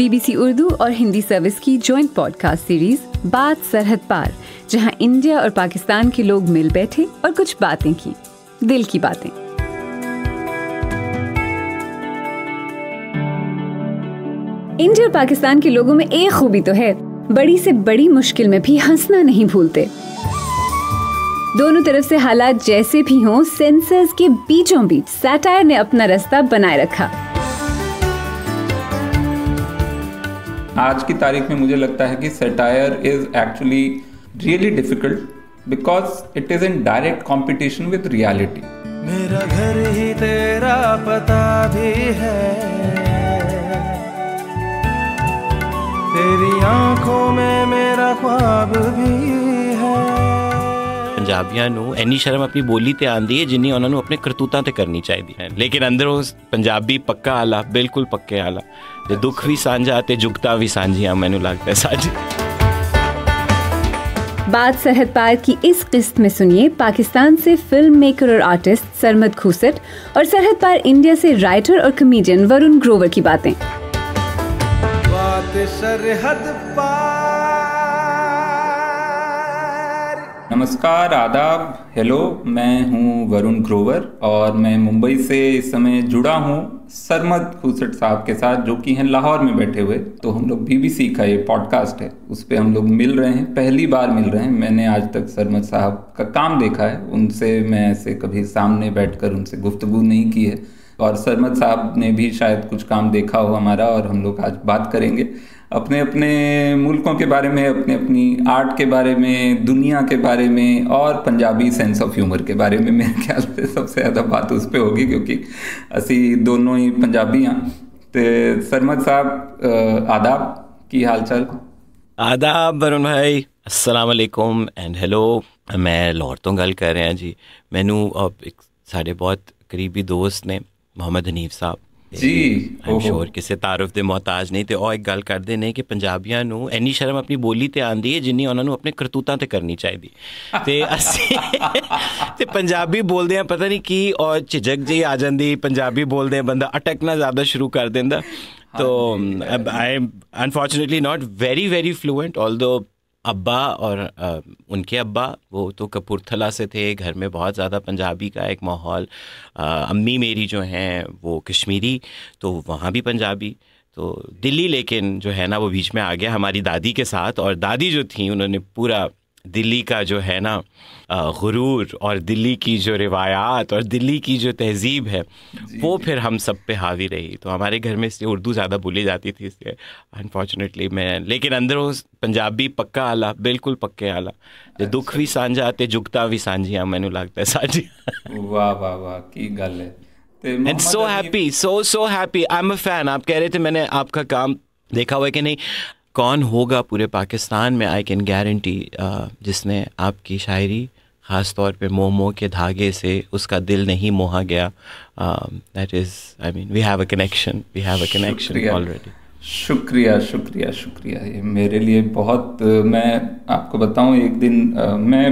BBC Urdu और Hindi service की joint podcast series बात सरहद पार, जहां इंडिया और पाकिस्तान के लोग मिल बैठे और कुछ बातें की, दिल की बातें। इंडिया और पाकिस्तान के लोगों में एक खूबी तो है, बड़ी से बड़ी मुश्किल में भी हंसना नहीं भूलते। दोनों तरफ से हालात जैसे भी हों, सेंसर्स के बीचों बीच सैटायर ने अपना रास्ता बनाए रखा। आज की तारीख में मुझे लगता है कि satire is actually really difficult because it is in direct competition with reality. मेरा घर ही तेरा पता भी है, तेरी आंखों में मेरा ख्वाब भी है। पंजाबियां ਨੂੰ ਇੰਨੀ ਸ਼ਰਮ ਆਪਣੀ ਬੋਲੀ ਤੇ ਆਂਦੀ ਹੈ ਜਿੰਨੀ ਉਹਨਾਂ ਨੂੰ ਆਪਣੇ ਕਰਤੂਤਾਂ ਤੇ ਕਰਨੀ ਚਾਹੀਦੀ ਹੈ। ਲੇਕਿਨ ਅੰਦਰੋਂ ਪੰਜਾਬੀ ਪੱਕਾ ਆਲਾ, ਬਿਲਕੁਲ ਪੱਕੇ ਆਲਾ, ਤੇ ਦੁੱਖ ਵੀ ਸਾਂਝਾ ਤੇ ਜੁਗਤਾਂ ਵੀ ਸਾਂਝੀਆਂ ਮੈਨੂੰ ਲੱਗਦਾ ਸਾਡੀ। बात सरहद पार की इस किस्त में सुनिए पाकिस्तान से फिल्म मेकर और आर्टिस्ट सरमद खूसट और सरहद पार इंडिया से राइटर और कॉमेडियन वरुण ग्रोवर की बातें। बात सरहद पार। नमस्कार, आदाब, हेलो, मैं हूं वरुण ग्रोवर और मैं मुंबई से इस समय जुड़ा हूं सरमद खूसट साहब के साथ, जो कि हैं लाहौर में बैठे हुए। तो हम लोग BBC का ये पॉडकास्ट है, उस पर हम लोग मिल रहे हैं, पहली बार मिल रहे हैं। मैंने आज तक सरमद साहब का काम देखा है, उनसे मैं ऐसे कभी सामने बैठकर उनसे गुफ्तगू नहीं की है, और सरमद साहब ने भी शायद कुछ काम देखा हो हमारा, और हम लोग आज बात करेंगे अपने अपने मुल्कों के बारे में, अपने अपनी आर्ट के बारे में, दुनिया के बारे में, और पंजाबी सेंस ऑफ ह्यूमर के बारे में। मेरे ख्याल से सबसे ज़्यादा बात उस पर होगी, क्योंकि असी दोनों ही पंजाबी हाँ। तो सरमद साहब, आदाब, की हाल चाल? आदाब वरुण भाई, अस्सलाम वालेकुम एंड हेलो। मैं लाहौर तो गल कर रहा जी। मैनू एक साढ़े बहुत करीबी दोस्त ने मोहम्मद हनीफ साहब जी, आई एम श्योर ਕਿਸੇ ਤਾਰਫ ਦੇ ਮੁਹਤਾਜ ਨਹੀਂ, ਤੇ ਉਹ ਇੱਕ ਗੱਲ ਕਰਦੇ ਨੇ ਕਿ ਪੰਜਾਬੀਆਂ ਨੂੰ ਇੰਨੀ ਸ਼ਰਮ ਆਪਣੀ ਬੋਲੀ ਤੇ ਆਂਦੀ ਹੈ ਜਿੰਨੀ ਉਹਨਾਂ ਨੂੰ ਆਪਣੇ ਕਰਤੂਤਾਂ ਤੇ ਕਰਨੀ ਚਾਹੀਦੀ। ਤੇ ਅਸੀਂ ਤੇ ਪੰਜਾਬੀ ਬੋਲਦੇ ਆ, ਪਤਾ ਨਹੀਂ ਕੀ, ਔਰ ਝਿਜਕ ਜਿਹੀ ਆ ਜਾਂਦੀ। ਪੰਜਾਬੀ ਬੋਲਦੇ ਆ, ਬੰਦਾ ਅਟਕਣਾ ਜ਼ਿਆਦਾ ਸ਼ੁਰੂ ਕਰ ਦਿੰਦਾ। तो I am unfortunately not very fluent, although अब्बा और उनके अब्बा वो तो कपूरथला से थे। घर में बहुत ज़्यादा पंजाबी का एक माहौल। अम्मी मेरी जो हैं वो कश्मीरी, तो वहाँ भी पंजाबी। तो दिल्ली लेकिन जो है ना वो बीच में आ गया हमारी दादी के साथ, और दादी जो थी उन्होंने पूरा दिल्ली का जो है ना गुरूर और दिल्ली की जो रिवायात और दिल्ली की जो तहज़ीब है वो फिर हम सब पे हावी रही। तो हमारे घर में इसलिए उर्दू ज़्यादा बोली जाती थी, इसलिए अनफॉर्चुनेटली मैं, लेकिन अंदरों पंजाबी पक्का आला, बिल्कुल पक्के आला, ते दुख भी साझा ते जुगतां भी साझियां मैनू लगता है साझी। वाह वाह वाह, की गल है। And so happy, so happy. I am a fan. आप कह रहे थे मैंने आपका काम देखा हुआ है कि नहीं। कौन होगा पूरे पाकिस्तान में, आई कैन गारंटी, जिसने आपकी शायरी ख़ास तौर पे मोह के धागे से उसका दिल नहीं मोहा गया। That is, I mean, we have a connection already. शुक्रिया शुक्रिया शुक्रिया। ये मेरे लिए बहुत, मैं आपको बताऊं, एक दिन मैं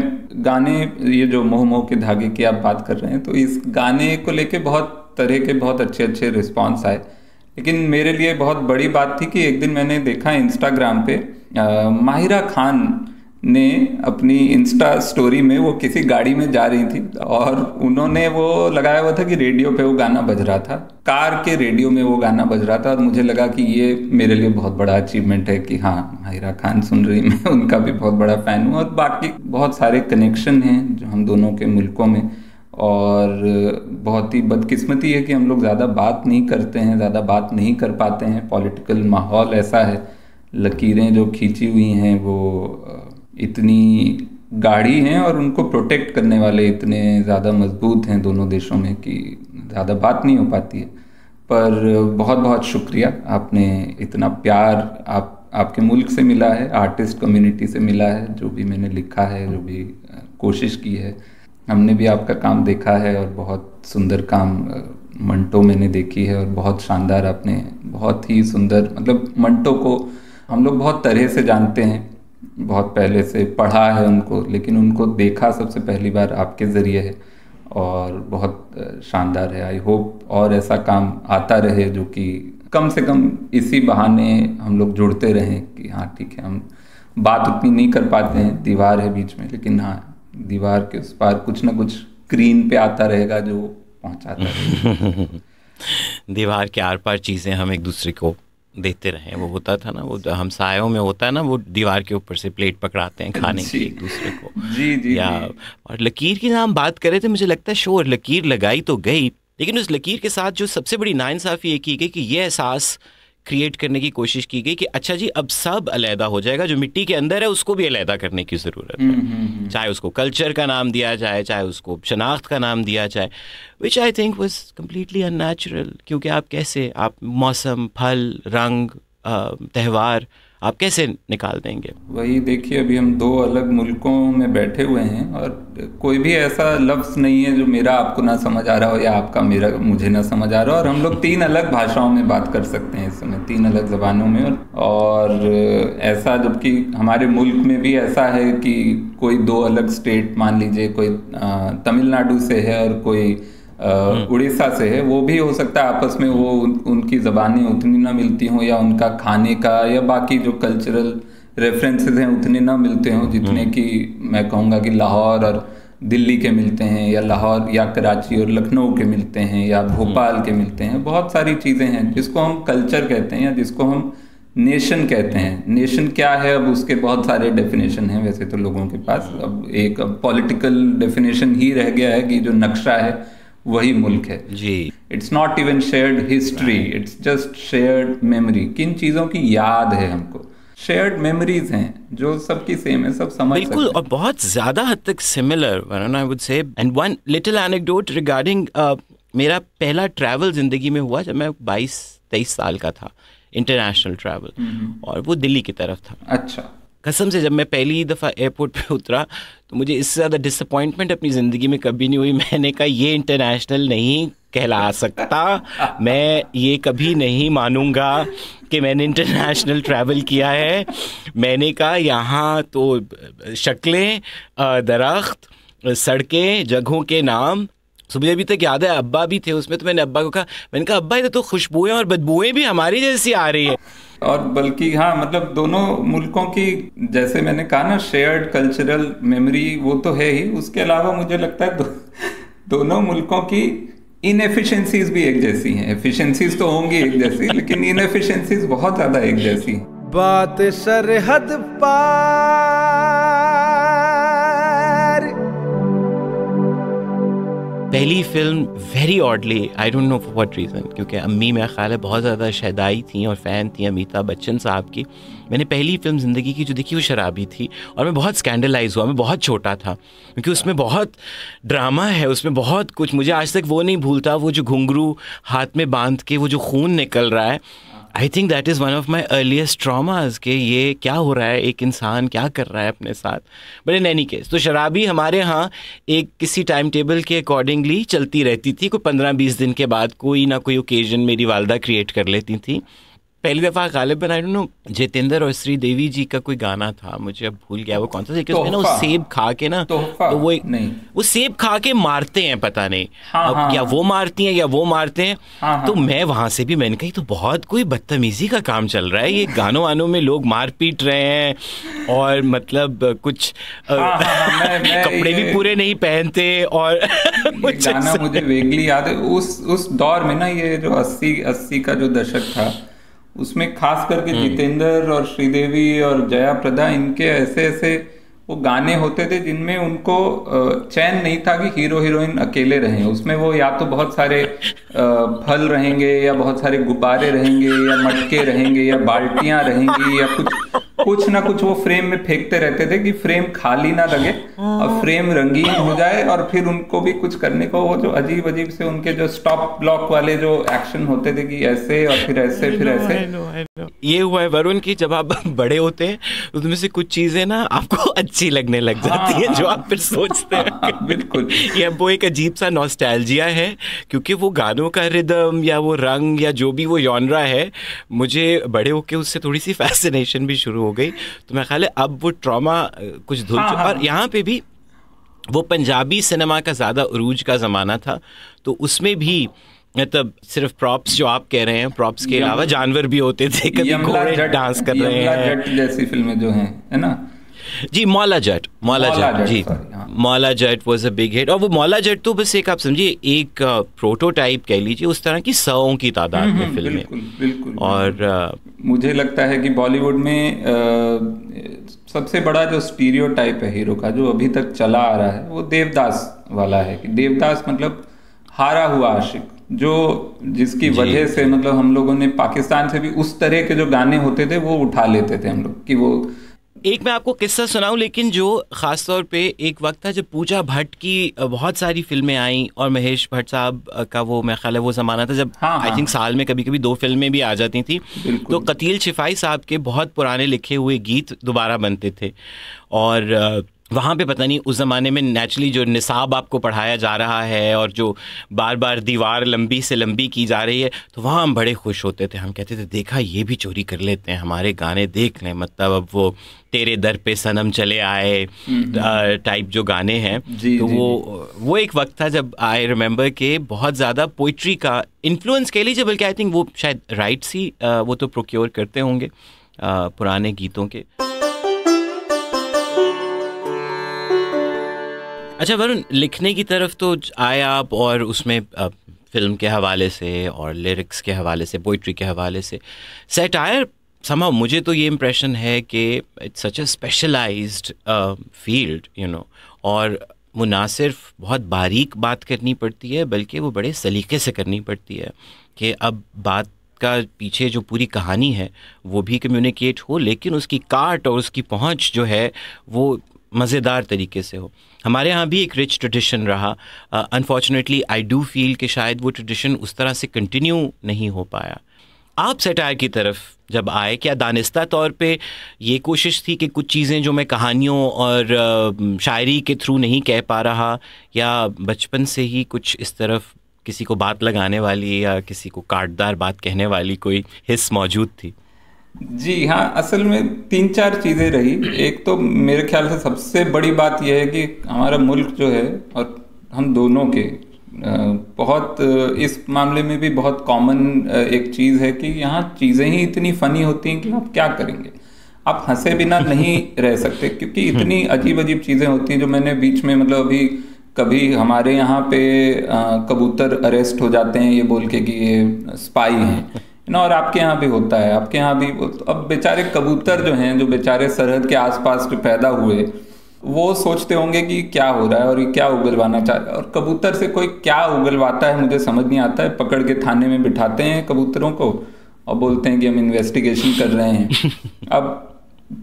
गाने, ये जो मोह के धागे की आप बात कर रहे हैं, तो इस गाने को लेके बहुत तरह के बहुत अच्छे रिस्पॉन्स आए। लेकिन मेरे लिए बहुत बड़ी बात थी कि एक दिन मैंने देखा इंस्टाग्राम पे माहिरा खान ने अपनी इंस्टा स्टोरी में, वो किसी गाड़ी में जा रही थी और उन्होंने वो लगाया हुआ था कि रेडियो पे वो गाना बज रहा था, कार के रेडियो में वो गाना बज रहा था। और मुझे लगा कि ये मेरे लिए बहुत बड़ा अचीवमेंट है कि हाँ, माहिरा खान सुन रही, मैं उनका भी बहुत बड़ा फ़ैन हूँ। और बाकी बहुत सारे कनेक्शन हैं जो हम दोनों के मुल्कों में, और बहुत ही बदकिस्मती है कि हम लोग ज़्यादा बात नहीं करते हैं, ज़्यादा बात नहीं कर पाते हैं। पॉलिटिकल माहौल ऐसा है, लकीरें जो खींची हुई हैं वो इतनी गाढ़ी हैं, और उनको प्रोटेक्ट करने वाले इतने ज़्यादा मजबूत हैं दोनों देशों में कि ज़्यादा बात नहीं हो पाती है। पर बहुत बहुत शुक्रिया, आपने इतना प्यार आपके मुल्क से मिला है, आर्टिस्ट कम्युनिटी से मिला है। जो भी मैंने लिखा है, जो भी कोशिश की है, हमने भी आपका काम देखा है, और बहुत सुंदर काम मंटो मैंने देखी है, और बहुत शानदार आपने, बहुत ही सुंदर, मतलब मंटो को हम लोग बहुत तरह से जानते हैं, बहुत पहले से पढ़ा है उनको, लेकिन उनको देखा सबसे पहली बार आपके ज़रिए है, और बहुत शानदार है। आई होप और ऐसा काम आता रहे जो कि कम से कम इसी बहाने हम लोग जुड़ते रहें कि हाँ ठीक है, हम बात उतनी नहीं कर पाते हैं, दीवार है बीच में, लेकिन हाँ दीवार के उस पार कुछ ना कुछ स्क्रीन पे आता रहेगा जो पहुंचाता रहेगा। दीवार के आर पार चीज़ें हम एक दूसरे को देते रहें, वो होता था ना, वो हम सायों में होता है ना, वो दीवार के ऊपर से प्लेट पकड़ाते हैं खाने की एक दूसरे को। जी या जी। और लकीर की हम बात कर रहे थे, मुझे लगता है श्योर लकीर लगाई तो गई, लेकिन उस लकीर के साथ जो सबसे बड़ी नाइंसाफ़ी ये की गई कि ये एहसास क्रिएट करने की कोशिश की गई कि अच्छा जी अब सब अलहदा हो जाएगा, जो मिट्टी के अंदर है उसको भी अलहदा करने की ज़रूरत है, चाहे उसको कल्चर का नाम दिया जाए, चाहे उसको शनाख्त का नाम दिया जाए, which I think was completely unnatural. क्योंकि आप कैसे, आप मौसम, फल, रंग, त्यौहार आप कैसे निकाल देंगे? वही देखिए, अभी हम 2 अलग मुल्कों में बैठे हुए हैं और कोई भी ऐसा लफ्ज़ नहीं है जो मेरा आपको ना समझ आ रहा हो या आपका मेरा मुझे ना समझ आ रहा हो, और हम लोग 3 अलग भाषाओं में बात कर सकते हैं इस समय, 3 अलग ज़बानों में। और ऐसा जबकि हमारे मुल्क में भी ऐसा है कि कोई 2 अलग स्टेट, मान लीजिए कोई तमिलनाडु से है और कोई उड़ीसा से है, वो भी हो सकता है आपस में वो उनकी ज़बानें उतनी ना मिलती हों या उनका खाने का या बाकी जो कल्चरल रेफरेंसेस हैं उतने ना मिलते हों जितने कि मैं कहूँगा कि लाहौर और दिल्ली के मिलते हैं, या लाहौर या कराची और लखनऊ के मिलते हैं, या भोपाल के मिलते हैं। बहुत सारी चीज़ें हैं जिसको हम कल्चर कहते हैं या जिसको हम नेशन कहते हैं। नेशन क्या है, अब उसके बहुत सारे डेफिनेशन हैं वैसे तो लोगों के पास। अब एक पॉलिटिकल डेफिनेशन ही रह गया है कि जो नक्शा है वही मुल्क है जी। It's not even shared history, it's just shared memory. किन चीज़ों की याद है हमको, शेयर्ड मेमोरीज हैं जो सबकी सेम है, सब समझ बिल्कुल, और बहुत ज़्यादा हद तक similar, I would say. And one little anecdote regarding मेरा पहला ट्रैवल ज़िंदगी में हुआ जब मैं 22-23 साल का था, इंटरनेशनल ट्रैवल, और वो दिल्ली की तरफ था। अच्छा। कसम से जब मैं पहली दफ़ा एयरपोर्ट पे उतरा तो मुझे इससे ज़्यादा डिसअपॉइंटमेंट अपनी ज़िंदगी में कभी नहीं हुई। मैंने कहा ये इंटरनेशनल नहीं कहला सकता, मैं ये कभी नहीं मानूंगा कि मैंने इंटरनेशनल ट्रैवल किया है। मैंने कहा यहाँ तो शक्लें, दरख्त, सड़कें, जगहों के नाम, सुबह अभी तक याद है अब्बा भी थे उसमें, तो मैंने अब्बा को कहा, मैंने कहा अब्बा ये तो खुशबुएं और बदबुएं भी हमारी जैसी आ रही है। और बल्कि हाँ, मतलब दोनों मुल्कों की, जैसे मैंने कहा ना, शेयर्ड कल्चरल मेमोरी वो तो है ही, उसके अलावा मुझे लगता है दोनों मुल्कों की इनएफिशिएंसीज भी एक जैसी हैं। एफिशिएंसीज तो होंगी एक जैसी, लेकिन इनएफिशिएंसीज बहुत ज़्यादा एक जैसी। बात सरहद पार। पहली film very oddly, I don't know for what reason, क्योंकि अम्मी मेरा ख्याल है बहुत ज़्यादा शहदाई थी और फ़ैन थी अमिताभ बच्चन साहब की। मैंने पहली फिल्म ज़िंदगी की जो देखी वो शराबी थी, और मैं बहुत स्कैंडलाइज हुआ। मैं बहुत छोटा था क्योंकि उसमें बहुत ड्रामा है, उसमें बहुत कुछ, मुझे आज तक वो नहीं भूलता, वो जो घुंघरू हाथ में बांध के वो जो खून निकल रहा है। I think that is one of my earliest traumas कि ये क्या हो रहा है, एक इंसान क्या कर रहा है अपने साथ। बट इन एनी केस, तो शराबी हमारे यहाँ एक किसी टाइम टेबल के अकॉर्डिंगली चलती रहती थी। कोई 15-20 दिन के बाद कोई ना कोई ओकेजन मेरी वालदा क्रिएट कर लेती थी। पहली दफ़ा गालिबन आई डोंट नो जितेंद्र और श्रीदेवी जी का कोई गाना था, मुझे अब भूल गया वो कौन सा, लेकिन उसमें ना वो सेब खा के ना, तो वो नहीं, वो सेब खा के मारते हैं, पता नहीं या वो मारती हैं या वो मारते हैं। तो मैं वहाँ से भी मैंने कही तो बहुत कोई बदतमीजी का काम चल रहा है, ये गानों वानों में लोग मार पीट रहे हैं और मतलब कुछ कपड़े भी पूरे नहीं पहनते। और गाना मुझे वेगली याद है उस दौर में ना, ये जो 80 का जो दशक था, उसमें खास करके जितेंद्र और श्रीदेवी और जया प्रदा, इनके ऐसे वो गाने होते थे जिनमें उनको चैन नहीं था कि हीरो हीरोइन अकेले रहें। उसमें वो या तो बहुत सारे फल रहेंगे या बहुत सारे गुब्बारे रहेंगे या मटके रहेंगे या बाल्टियां रहेंगी या कुछ ना कुछ वो फ्रेम में फेंकते रहते थे कि फ्रेम खाली ना लगे और फ्रेम रंगीन हो जाए। और फिर उनको भी कुछ करने को, वो जो अजीब से उनके जो स्टॉप ब्लॉक वाले जो एक्शन होते थे कि ऐसे और फिर ऐसे फिर ऐसे। ये हुआ है वरुण की जब आप बड़े होते हैं तो उसमें से कुछ चीजें ना आपको अच्छी लगने लग जाती हैं जो आप फिर सोचते हैं। बिल्कुल, ये वो एक अजीब सा नॉस्टैल्जिया है, क्योंकि वो गानों का रिदम या वो रंग या जो भी वो जॉनरा है, मुझे बड़े होके उससे थोड़ी सी फैसिनेशन भी शुरू हो गई। तो मैं ख्याल है अब वो ट्रॉमा कुछ धुल चुका। और यहाँ पे भी वो पंजाबी सिनेमा का ज़्यादा उरूज का ज़माना था, तो उसमें भी मतलब सिर्फ प्रॉप्स जो आप कह रहे हैं, प्रॉप्स के अलावा जानवर भी होते थे, कभी घोड़े डांस कर रहे हैं, जट जैसी फिल्में जो हैं, है ना जी। मौला जट जी, Maula Jatt was a big hit. और वो मौला जट तो बस एक, आप समझिए, एक प्रोटोटाइप कह लीजिए उस तरह की 100 की तादाद में फिल्में। बिल्कुल। और मुझे लगता है कि बॉलीवुड में सबसे बड़ा जो स्टीरियोटाइप है हीरो का, जो अभी तक चला आ रहा है, वो देवदास वाला है कि देवदास मतलब हारा हुआ आशिक, जो जिसकी वजह से मतलब हम लोगों ने पाकिस्तान से भी उस तरह के जो गाने होते थे वो उठा लेते थे हम लोग कि वो। एक मैं आपको किस्सा सुनाऊं, लेकिन जो ख़ास तौर पे एक वक्त था जब पूजा भट्ट की बहुत सारी फिल्में आई, और महेश भट्ट साहब का वो, मैं ख्याल है वो ज़माना था जब आई थिंक साल में कभी कभी 2 फिल्में भी आ जाती थी, तो कतील शिफाई साहब के बहुत पुराने लिखे हुए गीत दोबारा बनते थे। और वहाँ पे पता नहीं उस ज़माने में नेचुरली जो निसाब आपको पढ़ाया जा रहा है और जो बार बार दीवार लंबी से लंबी की जा रही है, तो वहाँ हम बड़े खुश होते थे। हम कहते थे देखा ये भी चोरी कर लेते हैं, हमारे गाने देख लें। मतलब अब वो तेरे दर पे सनम चले आए टाइप जो गाने हैं, तो वो एक वक्त था जब आई रिमेंबर के बहुत ज़्यादा पोइट्री का इन्फ्लुएंस कह लीजिए, बल्कि आई थिंक वो शायद राइट्स ही वो तो प्रोक्योर करते होंगे पुराने गीतों के। अच्छा वरुण, लिखने की तरफ तो आए आप, और उसमें फिल्म के हवाले से और लिरिक्स के हवाले से, पोइट्री के हवाले से। सैटायर समहाउ मुझे तो ये इम्प्रेशन है कि it's such a specialized field, you know, और वो ना सिर्फ बहुत बारीक बात करनी पड़ती है, बल्कि वो बड़े सलीके से करनी पड़ती है कि अब बात का पीछे जो पूरी कहानी है वो भी कम्युनिकेट हो, लेकिन उसकी काट और उसकी पहुंच जो है वो मज़ेदार तरीके से हो। हमारे यहाँ भी एक रिच ट्रेडिशन रहा, अनफॉर्चुनेटली आई डू फील कि शायद वो ट्रेडिशन उस तरह से कंटिन्यू नहीं हो पाया। आप सैटायर की तरफ जब आए, क्या दानिस्ता तौर पे ये कोशिश थी कि कुछ चीज़ें जो मैं कहानियों और शायरी के थ्रू नहीं कह पा रहा, या बचपन से ही कुछ इस तरफ किसी को बात लगाने वाली या किसी को काटदार बात कहने वाली कोई हिस्स मौजूद थी? जी हाँ, असल में 3-4 चीज़ें रही। एक तो मेरे ख्याल से सबसे बड़ी बात यह है कि हमारा मुल्क जो है, और हम दोनों के बहुत इस मामले में भी बहुत कॉमन एक चीज़ है कि यहाँ चीज़ें ही इतनी फ़नी होती हैं कि आप क्या करेंगे, आप हंसे बिना नहीं रह सकते, क्योंकि इतनी अजीब अजीब चीज़ें होती हैं। जो मैंने बीच में मतलब अभी कभी हमारे यहाँ पे कबूतर अरेस्ट हो जाते हैं ये बोल के कि ये स्पाई हैं ना, और आपके यहाँ भी होता है, आपके यहाँ भी। अब बेचारे कबूतर जो हैं, जो बेचारे सरहद के आसपास जो पैदा हुए, वो सोचते होंगे कि क्या हो रहा है और ये क्या उगलवाना चाह रहा है, और कबूतर से कोई क्या उगलवाता है मुझे समझ नहीं आता है। पकड़ के थाने में बिठाते हैं कबूतरों को और बोलते हैं कि हम इन्वेस्टिगेशन कर रहे हैं। अब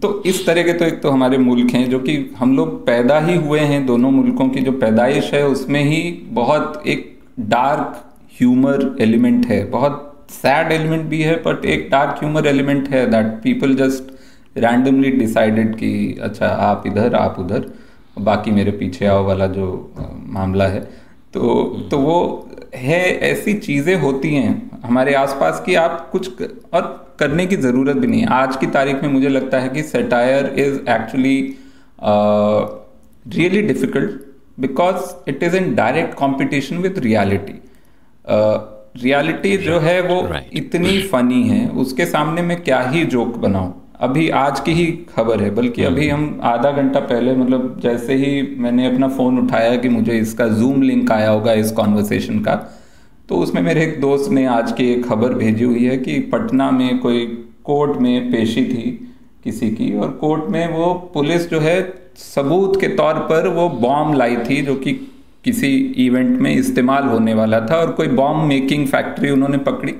तो इस तरह के तो एक तो हमारे मुल्क हैं जो कि हम लोग पैदा ही हुए हैं, दोनों मुल्कों की जो पैदाइश है उसमें ही बहुत एक डार्क ह्यूमर एलिमेंट है, बहुत सैड एलिमेंट भी है, बट एक डार्क ह्यूमर एलिमेंट है that people just randomly decided कि अच्छा आप इधर आप उधर, बाकी मेरे पीछे आओ वाला जो मामला है। तो वो है, ऐसी चीज़ें होती हैं हमारे आसपास की आप कुछ और करने की ज़रूरत भी नहीं है। आज की तारीख में मुझे लगता है कि satire is actually really difficult because it is in direct competition with reality. Reality जो है वो इतनी फनी है, उसके सामने मैं क्या ही जोक बनाऊं। अभी आज की ही खबर है, बल्कि अभी हम आधा घंटा पहले, मतलब जैसे ही मैंने अपना फ़ोन उठाया कि मुझे इसका जूम लिंक आया होगा इस कॉन्वर्सेशन का, तो उसमें मेरे एक दोस्त ने आज की एक खबर भेजी हुई है कि पटना में कोई कोर्ट में पेशी थी किसी की, और कोर्ट में वो पुलिस जो है सबूत के तौर पर वो बॉम्ब लाई थी जो कि किसी इवेंट में इस्तेमाल होने वाला था, और कोई बॉम्ब मेकिंग फैक्ट्री उन्होंने पकड़ी,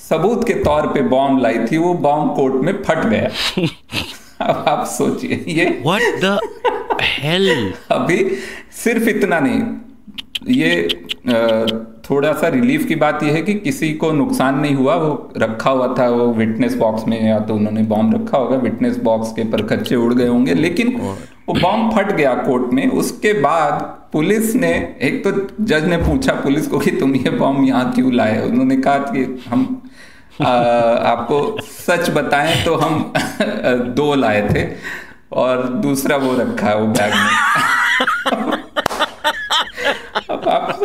सबूत के तौर पे बॉम्ब लाई थी, वो बॉम्ब कोर्ट में फट गया। अब आप सोचिए ये What the hell? अभी सिर्फ इतना नहीं, ये थोड़ा सा रिलीफ की बात यह है कि किसी को नुकसान नहीं हुआ। वो रखा हुआ था वो विटनेस बॉक्स में, या तो उन्होंने बॉम्ब रखा होगा विटनेस बॉक्स के, पर खच्चे उड़ गए होंगे, लेकिन वो बॉम्ब फट गया कोर्ट में। उसके बाद पुलिस ने, एक तो जज ने पूछा पुलिस को कि तुम ये बॉम्ब यहाँ क्यों लाए, उन्होंने कहा कि हम आपको सच बताएं तो हम 2 लाए थे और दूसरा वो रखा है वो बैग में। अब आप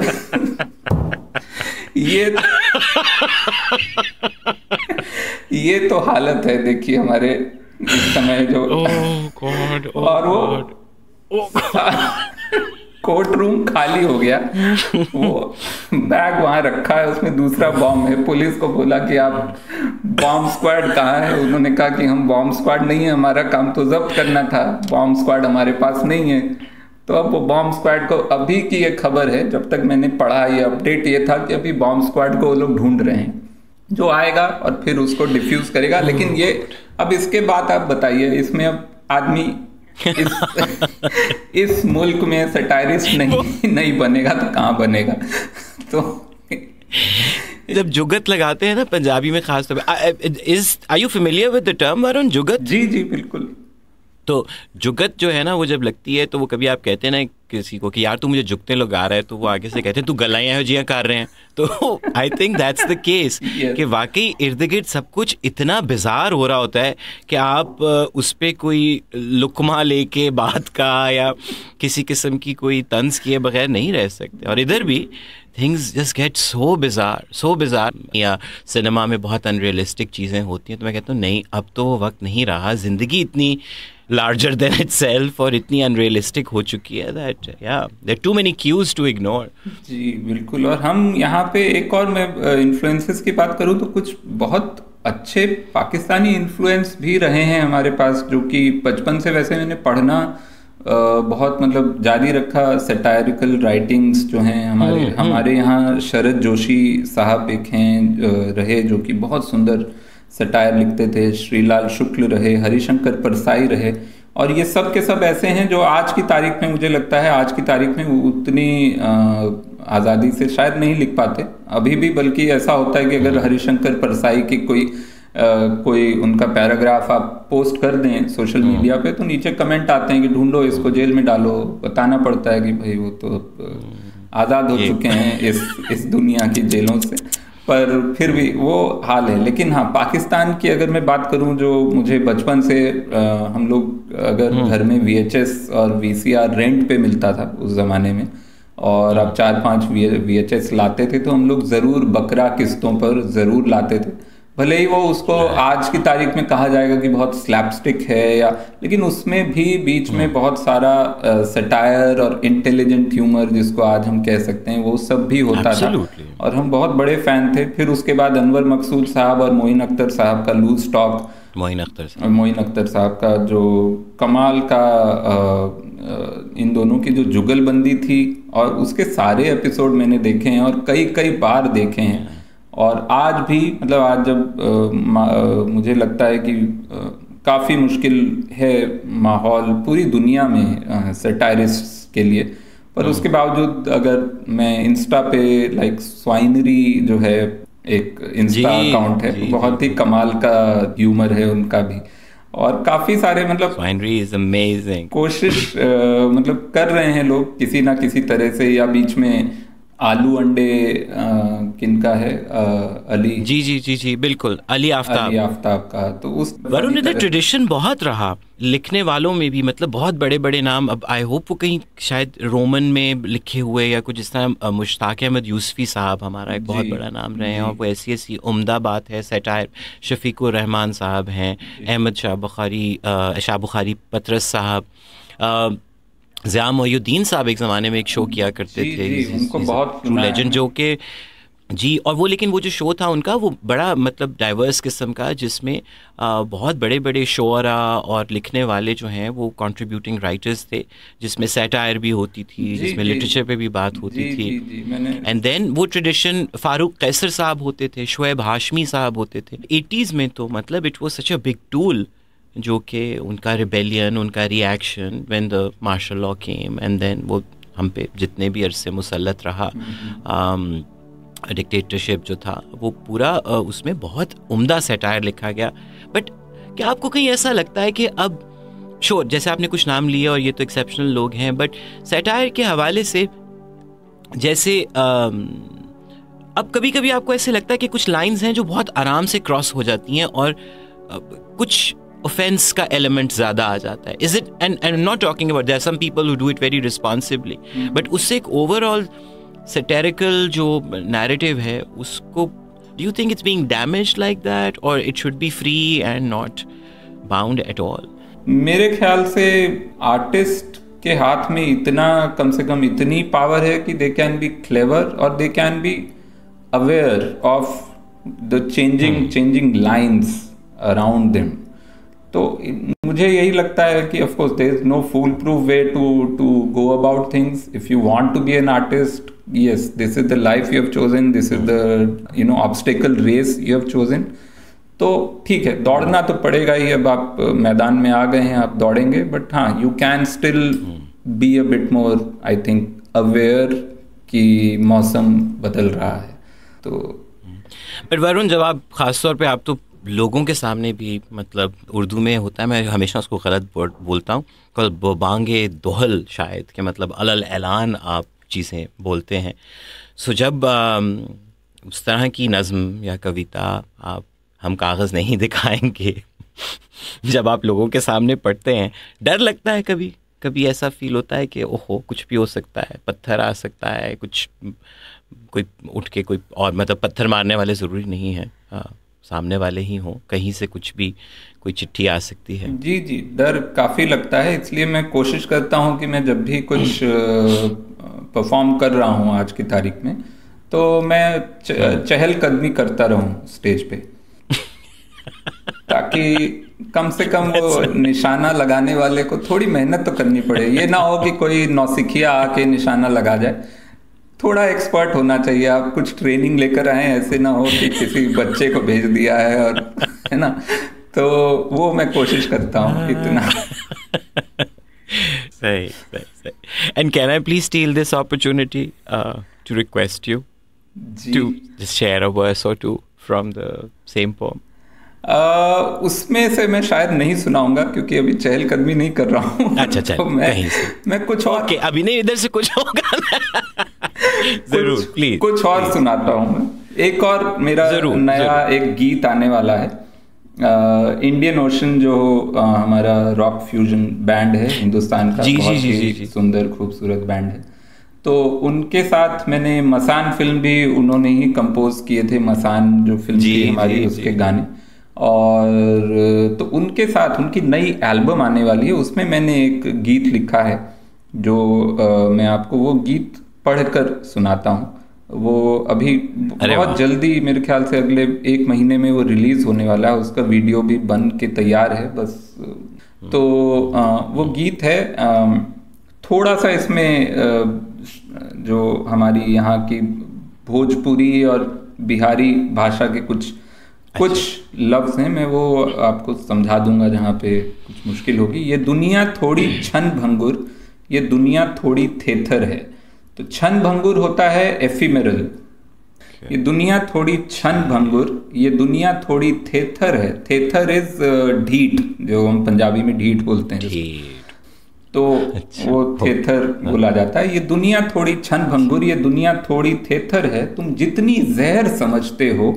ये तो हालत है, देखिए हमारे इस समय जो और वो कोर्ट रूम खाली हो गया, वो बैग वहां रखा है, उसमें दूसरा बॉम्ब है। पुलिस को बोला कि आप बॉम्ब स्क्वाड कहाँ है? उन्होंने कहा कि हम बॉम्ब स्क्वाड नहीं है, हमारा काम तो जब्त करना था, बॉम्ब स्क्वाड हमारे पास नहीं है। तो अब वो बॉम्ब स्क्वाड को, अभी की ये खबर है, जब तक मैंने पढ़ा ये अपडेट ये था कि अभी बॉम्ब स्क्वाड को वो लोग ढूंढ रहे हैं, जो आएगा और फिर उसको डिफ्यूज करेगा। लेकिन ये अब इसके बाद आप बताइए, इसमें अब आदमी इस मुल्क में सटायरिस्ट नहीं बनेगा तो कहाँ बनेगा? तो जब जुगत लगाते हैं ना पंजाबी में खास तौर पे, are you familiar with the term वरुण, जुगत? जी जी बिल्कुल। तो जुगत जो है ना, वो जब लगती है तो वो कभी आप कहते हैं ना किसी को कि यार तू मुझे जुगते लगा रहा है, तो वो आगे से कहते हैं तू गलाइयाँ हो जियाँ कर रहे हैं। तो I think that's the case कि वाकई इर्द गिर्द सब कुछ इतना बिजार हो रहा होता है कि आप उस पर कोई लुकमा लेके बात का या किसी किस्म की कोई तंज किए बगैर नहीं रह सकते। और इधर भी things just get so bizarre. या सिनेमा में बहुत अनरियलिस्टिक चीज़ें होती हैं, तो मैं कहता हूँ नहीं, अब तो वो वक्त नहीं रहा। ज़िंदगी इतनी लार्जर देन इटसेल्फ और इतनी अनरियलिस्टिक हो चुकी है that there too many cues to ignore. जी बिल्कुल। और हम यहाँ पे एक और, मैं इन्फ्लुएंसेस की बात करूँ तो कुछ बहुत अच्छे पाकिस्तानी इन्फ्लुएंस भी रहे हैं हमारे पास, जो कि बचपन से वैसे मैंने पढ़ना बहुत मतलब जारी रखा। सटायरिकल राइटिंग्स जो हैं हमारे यहाँ शरद जोशी साहब एक हैं रहे, जो कि बहुत सुंदर सटायर लिखते थे। श्रीलाल शुक्ल रहे, हरिशंकर परसाई रहे, और ये सब के सब ऐसे हैं जो आज की तारीख में, मुझे लगता है आज की तारीख में उतनी आज़ादी से शायद नहीं लिख पाते अभी भी। बल्कि ऐसा होता है कि अगर हरिशंकर परसाई की कोई उनका पैराग्राफ आप पोस्ट कर दें सोशल मीडिया पे, तो नीचे कमेंट आते हैं कि ढूंढो इसको, जेल में डालो। बताना पड़ता है कि भाई वो तो आज़ाद हो चुके हैं इस दुनिया की जेलों से, पर फिर भी वो हाल है। लेकिन हाँ, पाकिस्तान की अगर मैं बात करूं, जो मुझे बचपन से हम लोग अगर घर में VHS और VCR रेंट पे मिलता था उस ज़माने में, और अब 4-5 VHS लाते थे, तो हम लोग ज़रूर बकरा किस्तों पर ज़रूर लाते थे। भले ही वो उसको आज की तारीख में कहा जाएगा कि बहुत स्लैपस्टिक है या, लेकिन उसमें भी बीच में बहुत सारा सटायर और इंटेलिजेंट ह्यूमर, जिसको आज हम कह सकते हैं, वो सब भी होता था और हम बहुत बड़े फैन थे। फिर उसके बाद अनवर मकसूद साहब और मोइन अख्तर साहब का लूज टॉक, मोइन अख्तर साहब का जो कमाल का इन दोनों की जो जुगलबंदी थी, और उसके सारे एपिसोड मैंने देखे हैं और कई बार देखे हैं। और आज भी मतलब आज जब मुझे लगता है कि काफ़ी मुश्किल है माहौल पूरी दुनिया में सटायरिस्ट के लिए, पर उसके बावजूद अगर मैं इंस्टा पे लाइक स्वाइनरी जो है एक इंस्टा अकाउंट है, बहुत ही कमाल का ह्यूमर है उनका भी, और काफ़ी सारे मतलब स्वाइनरी इज अमेजिंग कोशिश मतलब कर रहे हैं लोग किसी ना किसी तरह से। या बीच में आलू अंडे किनका है, अली जी बिल्कुल, अली आफ्ताब का। तो उस वरुण, इधर ट्रेडिशन बहुत रहा लिखने वालों में भी, मतलब बहुत बड़े बड़े नाम। अब आई होप वो कहीं शायद रोमन में लिखे हुए या कुछ इस तरह। मुश्ताक अहमद यूसुफी साहब हमारा एक बहुत बड़ा नाम रहे हैं, और वो ऐसी उम्दा बात है। सटायर शफीकुर रहमान साहब हैं, अहमद शाह बुखारी पतरस साहब, ज़िया मोहुद्दीन साहब एक ज़माने में एक शो किया करते थे, उनको बहुत लेजेंड, जो कि जी, और वो लेकिन वो जो शो था उनका वो बड़ा मतलब डाइवर्स किस्म का, जिसमें बहुत बड़े बड़े शोरा और लिखने वाले जो हैं वो कंट्रीब्यूटिंग राइटर्स थे, जिसमें सैटायर भी होती थी, जिसमें लिटरेचर पे भी बात होती थी। एंड देन वो ट्रेडिशन फारूक कैसर साहब होते थे, शुएब हाशमी साहब होते थे 80s में। तो मतलब it was such a big tool, जो कि उनका रिबेलियन, उनका reaction when the martial law came, and then वो हम पे जितने भी अरसे मुसल्लत रहा डिक्टेटरशिप जो था, वो पूरा उसमें बहुत उम्दा सटायर लिखा गया। बट क्या आपको कहीं ऐसा लगता है कि अब श्योर, जैसे आपने कुछ नाम लिए और ये तो एक्सेप्शनल लोग हैं, बट सटायर के हवाले से जैसे अब कभी कभी आपको ऐसे लगता है कि कुछ लाइंस हैं जो बहुत आराम से क्रॉस हो जाती हैं और कुछ ऑफेंस का एलिमेंट ज्यादा आ जाता है? Is it, and I am not talking about, there are some people who do it very responsibly, but उससे एक ओवरऑल सैटिरिकल जो नैरेटिव है उसको, do you think it's being damaged like that, और it should be free and not bound at all? मेरे ख्याल से artist के हाथ में इतना, कम से कम इतनी पावर है कि दे कैन बी क्लेवर और they can be aware of the changing lines around them. तो मुझे यही लगता है कि of course there is no fool proof way to go about things. If you want to be an artist, yes, this is the life you have chosen, this is the obstacle race you have chosen. तो ठीक है, दौड़ना तो पड़ेगा ही. अब आप मैदान में आ गए हैं, आप दौड़ेंगे, बट हाँ, you can still be a bit more, I think, aware कि मौसम बदल रहा है. तो बट वरुण, जब आप खासतौर पे, आप तो लोगों के सामने भी, मतलब उर्दू में होता है, मैं हमेशा उसको गलत बोलता हूँ, कल बांगे दोहल शायद, कि मतलब अलल ऐलान आप चीज़ें बोलते हैं. सो जब उस तरह की नज़्म या कविता आप, हम कागज़ नहीं दिखाएंगे, जब आप लोगों के सामने पढ़ते हैं, डर लगता है कभी? कभी ऐसा फील होता है कि ओहो, कुछ भी हो सकता है, पत्थर आ सकता है, कुछ कोई उठ के कोई, और मतलब पत्थर मारने वाले ज़रूरी नहीं है, सामने वाले ही हों, कहीं से कुछ भी, कोई चिट्ठी आ सकती है. जी जी, डर काफ़ी लगता है. इसलिए मैं कोशिश करता हूँ कि मैं जब भी कुछ परफॉर्म कर रहा हूँ आज की तारीख में, तो मैं चहलकदमी करता रहूँ स्टेज पे, ताकि कम से कम वो निशाना लगाने वाले को थोड़ी मेहनत तो करनी पड़े. ये ना हो कि कोई नौसिखिया आके निशाना लगा जाए. थोड़ा एक्सपर्ट होना चाहिए. आप कुछ ट्रेनिंग लेकर आए, ऐसे ना हो कि किसी बच्चे को भेज दिया है, और है ना. तो वो मैं कोशिश करता हूँ इतना. Right. And can I please steal this opportunity to request you to just share a verse or two from the same poem? उसमें से मैं शायद नहीं सुनाऊंगा, क्योंकि अभी चहलकदमी नहीं कर रहा हूँ. अच्छा, तो मैं कुछ और, okay, अभी नहीं, इधर से कुछ होगा. जरूर, प्लीज कुछ और सुनाता हूँ मैं. एक और मेरा नया एक गीत आने वाला है. इंडियन ओशन जो हमारा रॉक फ्यूजन बैंड है हिंदुस्तान का, बहुत ही सुंदर खूबसूरत बैंड है. तो उनके साथ मैंने मसान फिल्म भी उन्होंने ही कंपोज किए थे, मसान जो फिल्म थी हमारी, उसके गाने. और तो उनके साथ उनकी नई एल्बम आने वाली है, उसमें मैंने एक गीत लिखा है, जो मैं आपको वो गीत पढ़कर सुनाता हूँ. वो अभी बहुत जल्दी, मेरे ख्याल से अगले 1 महीने में वो रिलीज होने वाला है. उसका वीडियो भी बन के तैयार है बस. तो वो गीत है, थोड़ा सा इसमें जो हमारी यहाँ की भोजपुरी और बिहारी भाषा के कुछ लफ्ज़ हैं, मैं वो आपको समझा दूंगा जहाँ पे कुछ मुश्किल होगी. ये दुनिया थोड़ी छन भंगुर, ये दुनिया थोड़ी थेथर है. तो छन भंगुर होता है एफिमेरल. ये दुनिया थोड़ी छन भंगुर, ये दुनिया थोड़ी थेथर है. थेथर इज ढीठ, जो हम पंजाबी में ढीठ बोलते हैं, तो वो थेथर बोला जाता है. ये दुनिया थोड़ी छन भंगुर, ये दुनिया थोड़ी थेथर है. तुम जितनी जहर समझते हो,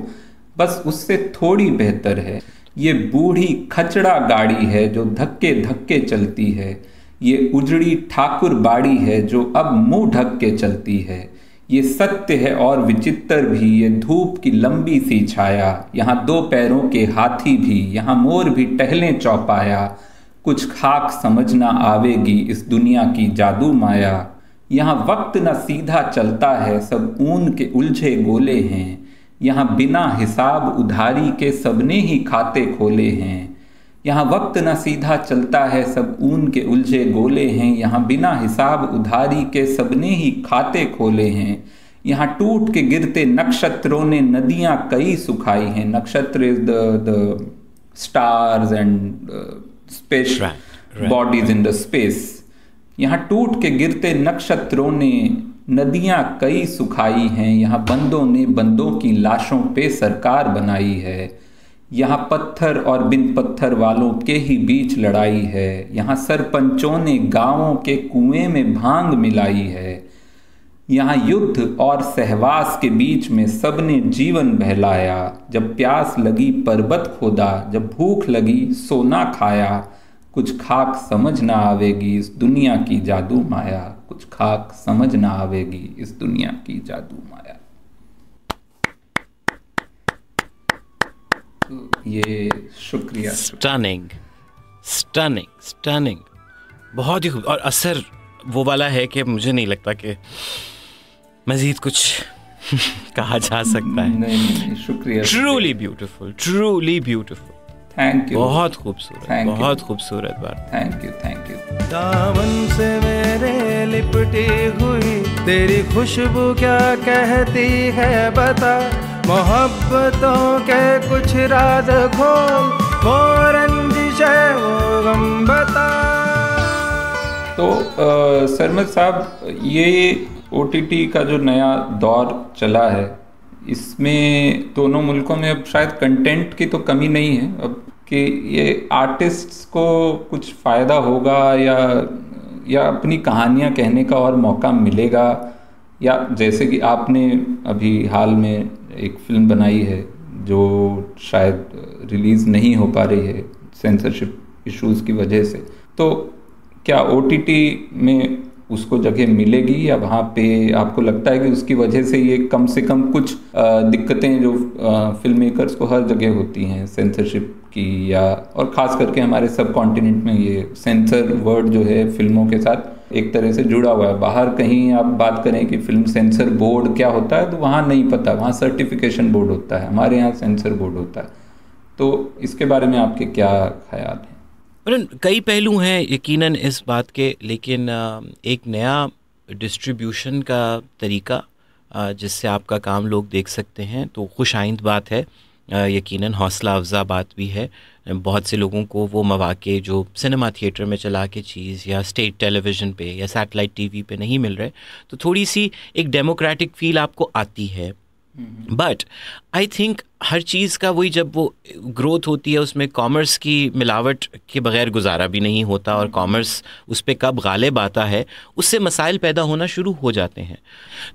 बस उससे थोड़ी बेहतर है. ये बूढ़ी खचड़ा गाड़ी है जो धक्के धक्के चलती है. ये उजड़ी ठाकुर बाड़ी है जो अब मुंह ढक के चलती है. ये सत्य है और विचित्र भी, ये धूप की लंबी सी छाया. यहाँ 2 पैरों के हाथी भी, यहाँ मोर भी टहलें चौपाया. कुछ खाक समझ ना आवेगी इस दुनिया की जादू माया. यहाँ वक्त न सीधा चलता है, सब ऊन के उलझे गोले हैं. यहाँ बिना हिसाब उधारी के सबने ही खाते खोले हैं. यहाँ वक्त न सीधा चलता है, सब ऊन के उलझे गोले हैं. यहाँ बिना हिसाब उधारी के सबने ही खाते खोले हैं. यहाँ टूट के गिरते नक्षत्रों ने नदियाँ कई सुखाई हैं. नक्षत्र is the stars and space bodies in the space. यहाँ टूट के गिरते नक्षत्रों ने नदियाँ कई सुखाई हैं. यहाँ बंदों ने बंदों की लाशों पे सरकार बनाई है. यहाँ पत्थर और बिन पत्थर वालों के ही बीच लड़ाई है. यहाँ सरपंचों ने गांवों के कुएं में भांग मिलाई है. यहाँ युद्ध और सहवास के बीच में सबने जीवन बहलाया. जब प्यास लगी पर्वत खोदा, जब भूख लगी सोना खाया. कुछ खाक समझ ना आवेगी इस दुनिया की जादू माया, कुछ खाक समझ ना आवेगी इस दुनिया की जादू माया। तो ये शुक्रिया। स्टनिंग स्टनिंग स्टनिंग, बहुत ही खूब। और असर वो वाला है कि मुझे नहीं लगता कि मजीद कुछ कहा जा सकता है। नहीं, शुक्रिया। Truly beautiful, truly beautiful. Thank you. बहुत खूबसूरत, बहुत खूबसूरत बात। Thank you, thank you. दामन से मेरे लिपटी हुई तेरी खुशबू क्या कहती है बता, मोहब्बतों के कुछ राज खोल, वो रंजिश है वो गम बता। तो सरमद साहब, ये OTT का जो नया दौर चला है, इसमें दोनों मुल्कों में अब शायद कंटेंट की तो कमी नहीं है अब, कि ये आर्टिस्ट्स को कुछ फ़ायदा होगा या अपनी कहानियाँ कहने का और मौका मिलेगा, या जैसे कि आपने अभी हाल में एक फिल्म बनाई है जो शायद रिलीज़ नहीं हो पा रही है सेंसरशिप इश्यूज़ की वजह से, तो क्या OTT में उसको जगह मिलेगी, या वहाँ पे आपको लगता है कि उसकी वजह से ये कम से कम कुछ दिक्कतें जो फिल्म मेकर्स को हर जगह होती हैं सेंसरशिप की, या और ख़ास करके हमारे सब कॉन्टिनेंट में ये सेंसर वर्ड जो है फिल्मों के साथ एक तरह से जुड़ा हुआ है। बाहर कहीं आप बात करें कि फिल्म सेंसर बोर्ड क्या होता है तो वहाँ नहीं पता, वहाँ सर्टिफिकेशन बोर्ड होता है, हमारे यहाँ सेंसर बोर्ड होता है। तो इसके बारे में आपके क्या ख्याल हैं? कई पहलू हैं यकीनन इस बात के, लेकिन एक नया डिस्ट्रीब्यूशन का तरीका जिससे आपका काम लोग देख सकते हैं तो खुशाइंद बात है, यकीनन हौसला अफजा बात भी है। बहुत से लोगों को वो मौके जो सिनेमा थिएटर में चला के चीज़ या स्टेट टेलीविज़न पे या सैटेलाइट टीवी पे नहीं मिल रहे, तो थोड़ी सी एक डेमोक्रेटिक फील आपको आती है। बट आई थिंक हर चीज़ का वही, जब वो ग्रोथ होती है उसमें कॉमर्स की मिलावट के बगैर गुजारा भी नहीं होता, और कॉमर्स उस पर कब गालिब आता है उससे मसाइल पैदा होना शुरू हो जाते हैं।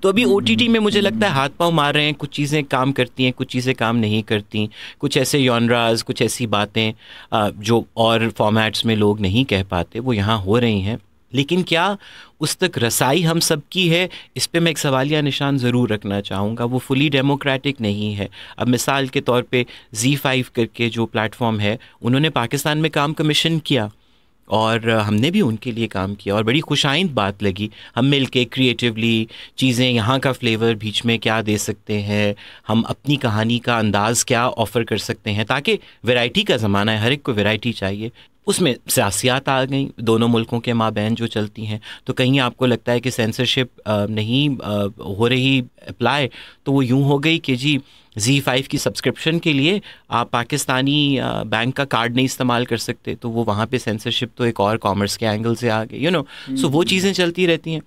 तो अभी OTT में मुझे लगता है हाथ पांव मार रहे हैं, कुछ चीज़ें काम करती हैं, कुछ चीज़ें काम नहीं करती, कुछ ऐसे जॉनराज, कुछ ऐसी बातें जो और फॉर्मेट्स में लोग नहीं कह पाते वो यहाँ हो रही हैं। लेकिन क्या उस तक रसाई हम सब की है, इस पे मैं एक सवालिया निशान ज़रूर रखना चाहूँगा। वो फुली डेमोक्रेटिक नहीं है। अब मिसाल के तौर पे ZEE5 करके जो प्लेटफॉर्म है, उन्होंने पाकिस्तान में काम कमीशन किया और हमने भी उनके लिए काम किया और बड़ी खुशाइंद बात लगी। हम मिल के क्रिएटिवली चीज़ें, यहाँ का फ्लेवर बीच में क्या दे सकते हैं, हम अपनी कहानी का अंदाज़ क्या ऑफ़र कर सकते हैं, ताकि वैरायटी का ज़माना है, हर एक को वैरायटी चाहिए। उसमें सियासियात आ गई दोनों मुल्कों के माबैन जो चलती हैं, तो कहीं आपको लगता है कि सेंसरशिप नहीं हो रही अप्लाई, तो वो यूँ हो गई कि जी ZEE5 की सब्सक्रिप्शन के लिए आप पाकिस्तानी बैंक का कार्ड नहीं इस्तेमाल कर सकते, तो वो वहाँ पे सेंसरशिप तो एक और कॉमर्स के एंगल से आ गए, सो वो चीज़ें चलती रहती हैं।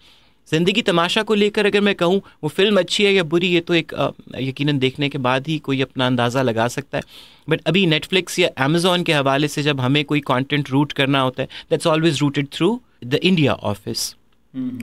ज़िंदगी तमाशा को लेकर अगर मैं कहूँ वो फिल्म अच्छी है या बुरी, ये तो एक यकीनन देखने के बाद ही कोई अपना अंदाज़ा लगा सकता है। बट अभी नेटफ्लिक्स या अमेज़ॉन के हवाले से जब हमें कोई कंटेंट रूट करना होता है, that's always rooted through the India office.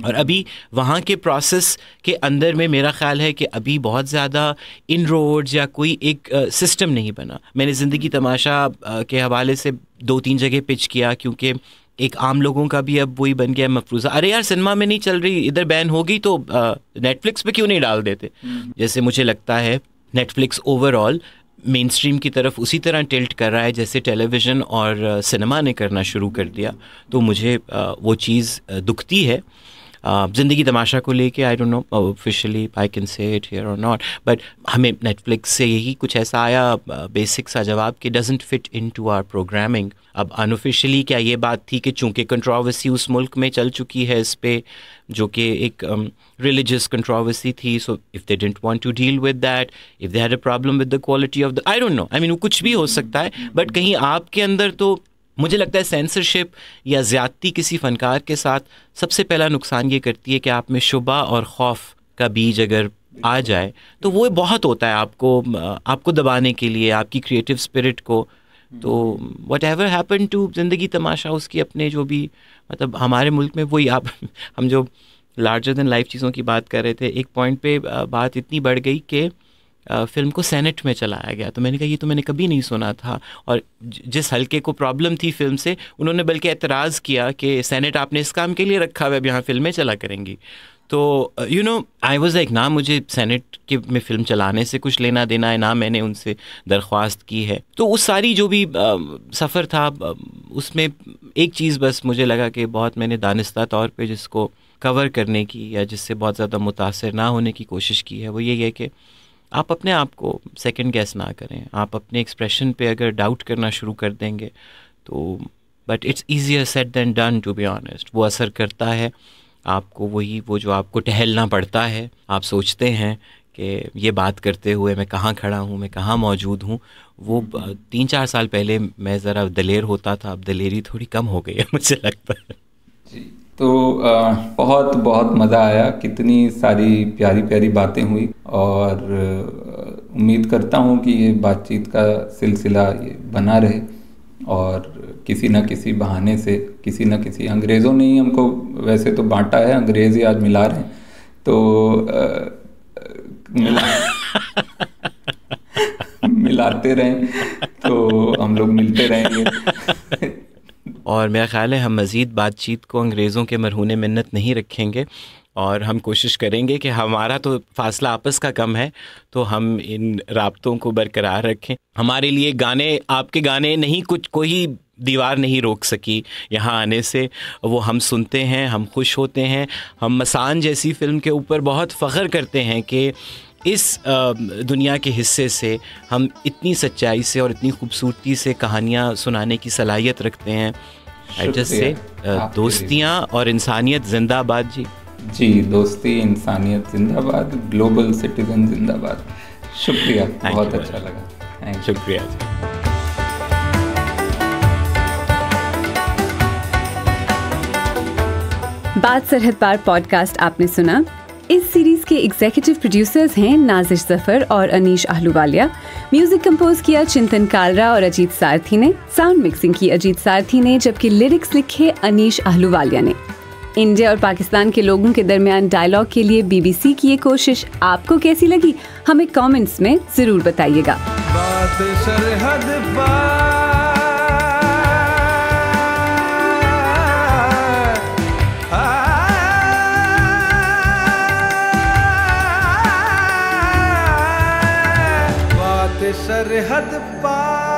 और अभी वहाँ के प्रोसेस के अंदर में मेरा ख़्याल है कि अभी बहुत ज़्यादा इनरोड्स या कोई एक सिस्टम नहीं बना। मैंने ज़िंदगी तमाशा के हवाले से 2-3 जगह पिच किया, क्योंकि एक आम लोगों का भी अब वही बन गया मफरूज़ा, अरे यार सिनेमा में नहीं चल रही, इधर बैन होगी तो नेटफ्लिक्स पे क्यों नहीं डाल देते। जैसे मुझे लगता है नेटफ्लिक्स ओवरऑल मेन स्ट्रीम की तरफ उसी तरह टिल्ट कर रहा है जैसे टेलीविज़न और सिनेमा ने करना शुरू कर दिया, तो मुझे वो चीज़ दुखती है। ज़िंदगी तमाशा को लेके I don't know officially I can say it here और नॉट, बट हमें नेटफ्लिक्स से यही कुछ ऐसा आया बेसिक सा जवाब कि doesn't fit into our programming. अब अनऑफिशियली क्या ये बात थी कि चूँकि कंट्रोवर्सी उस मुल्क में चल चुकी है इस पे, जो कि एक रिलीजियस कंट्रोवर्सी थी, so if they didn't want to deal with that, if they had a problem with the quality of the, I don't know, I mean वो कुछ भी हो सकता है। बट कहीं आपके अंदर तो मुझे लगता है सेंसरशिप या ज़्यादती किसी फ़नकार के साथ सबसे पहला नुकसान ये करती है कि आप में शुबा और खौफ का बीज अगर आ जाए तो वो बहुत होता है आपको दबाने के लिए, आपकी क्रिएटिव स्पिरिट को। तो वट एवर हैपन टू ज़िंदगी तमाशा, उसकी अपने जो भी मतलब हमारे मुल्क में वही हम जो लार्जर देन लाइफ चीज़ों की बात कर रहे थे, एक पॉइंट पे बात इतनी बढ़ गई कि फिल्म को सेनेट में चलाया गया। तो मैंने कहा ये तो मैंने कभी नहीं सुना था, और जिस हल्के को प्रॉब्लम थी फिल्म से, उन्होंने बल्कि एतराज़ किया कि सेनेट आपने इस काम के लिए रखा हुआ है, अब यहाँ फिल्में चला करेंगी। तो you know I was like, ना मुझे सेनेट के में फ़िल्म चलाने से कुछ लेना देना है, ना मैंने उनसे दरख्वास्त की है। तो उस सारी जो भी सफ़र था, उसमें एक चीज़ बस मुझे लगा कि बहुत मैंने दानिस्ता तौर पे जिसको कवर करने की या जिससे बहुत ज़्यादा मुतासर ना होने की कोशिश की है, वो यही है कि आप अपने आप को सेकंड गेस ना करें। आप अपने एक्सप्रेशन पे अगर डाउट करना शुरू कर देंगे तो, but it's easier said than done to be honest, वो असर करता है आपको। वो जो आपको टहलना पड़ता है, आप सोचते हैं कि ये बात करते हुए मैं कहाँ खड़ा हूँ, मैं कहाँ मौजूद हूँ। वो 3-4 साल पहले मैं ज़रा दलेर होता था, अब दलेरी थोड़ी कम हो गई है मुझे लगता है जी। तो बहुत बहुत मज़ा आया, कितनी सारी प्यारी प्यारी बातें हुई, और उम्मीद करता हूँ कि ये बातचीत का सिलसिला ये बना रहे, और किसी न किसी बहाने से, किसी न किसी, अंग्रेज़ों ने ही हमको वैसे तो बांटा है, अंग्रेज़ ही आज मिला रहे हैं, तो मिलाते रहें तो हम लोग मिलते रहेंगे। और मेरा ख़्याल है हम मज़ीद बातचीत को अंग्रेज़ों के मरहूने मिन्नत नहीं रखेंगे, और हम कोशिश करेंगे कि हमारा तो फासला आपस का कम है, तो हम इन राब्तों को बरकरार रखें। हमारे लिए गाने, आपके गाने नहीं, कुछ कोई दीवार नहीं रोक सकी यहाँ आने से। वो हम सुनते हैं, हम खुश होते हैं। हम मसान जैसी फ़िल्म के ऊपर बहुत फ़ख्र करते हैं कि इस दुनिया के हिस्से से हम इतनी सच्चाई से और इतनी खूबसूरती से कहानियाँ सुनाने की सलाहियत रखते हैं। आई जस्ट से दोस्तियाँ और इंसानियत जिंदाबाद जी। जी, दोस्ती इंसानियत जिंदाबाद, ग्लोबल सिटीजन जिंदाबाद। शुक्रिया, बहुत अच्छा लगा। शुक्रिया जी। बात सरहद पार पॉडकास्ट आपने सुना। इस सीरीज के एग्जीक्यूटिव प्रोड्यूसर्स हैं नाजिश जफर और अनीश आहलूवालिया। म्यूजिक कंपोज किया चिंतन कालरा और अजीत सारथी ने। साउंड मिक्सिंग की अजीत सारथी ने, जबकि लिरिक्स लिखे अनीश आहलूवालिया ने। इंडिया और पाकिस्तान के लोगों के दरमियान डायलॉग के लिए BBC की ये कोशिश आपको कैसी लगी, हमें कमेंट्स में जरूर बताइएगा। बात सरहद पार, बात सरहद पार।